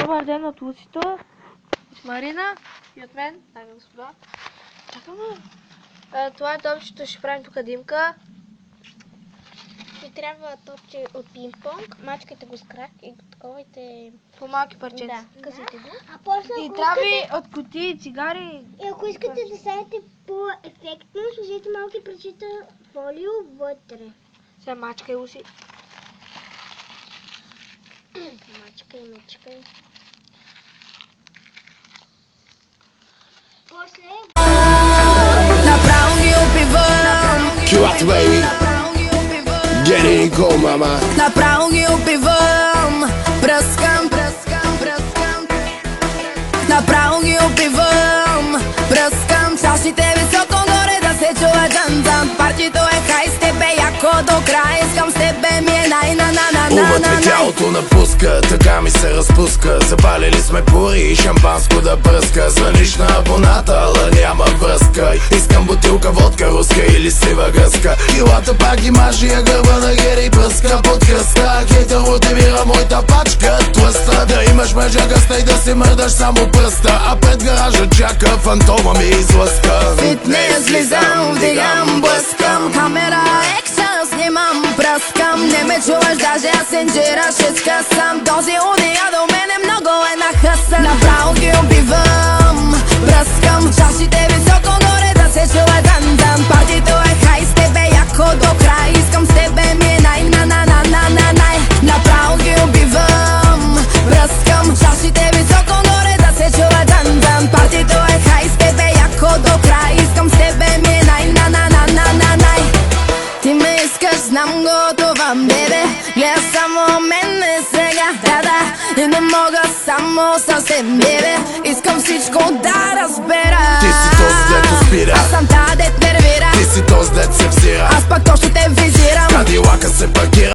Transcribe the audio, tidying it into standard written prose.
Добър ден от Лусито, от Марина и от мен, дами и господа. Чакаме. Това е топчето, ще правим тук димка. И трябва топче от пинг-понг, мачкайте го с крак и го таковайте По малки парченца. Да, късайте го. А после, И ако трави искате, от кутии, цигари. и ако искате да ставите по-ефектно, сложете малки парчета фолио вътре. Сега мачкай, Луси. Мачкай. После Направо ги опивам. Q-Out, baby. Get in, go, mama. Направо ги опивам. Пръскам. Направо ги опивам. Пръскам. Чашите високо горе да се чува джан-джан. Партито е хай с тебе, яко до края. Искам с тебе ми е Умът тялото напуска, така ми се разпуска. Запалили сме пури и шампанско да бръска. Звъниш на абоната, ала няма връзка. Искам бутилка водка, руска или сива гъска. Килата пак ги мажи, а гърба на Гери пръска под кръста. Кейтър мотивира моята пачка тлъста. Да имаш мъжа гъста и да си мърдаш само пръста. А пред гаража чака фантома ми излъска. фитнес влизам, вдигам, блъскам. Камера, екшън, снимам, пръскам. Не ме чуваш, даже аз сенджира ще скъсам. Този удия до мене много е нахъсан. Направо ги убивам, пръскам. Чашите високо горе да се чува дан-дан. Партито е хай с тебе, яко до край. Искам с тебе ми е най. Направо ги убивам, пръскам. Чашите високо горе да се чува дан-дан. Партито е хай с тебе, яко до край. Искам с тебе ми е най. Ти ме искаш, знам го това, бебе. Гледа само мене сега, да. И не мога само съвсем, бебе. Искам всичко да разбера. Ти си този, дето спира. Аз съм та, дет нервира. Ти си този, дет се взира. Аз пак точно те визирам. Кадилака се паркира.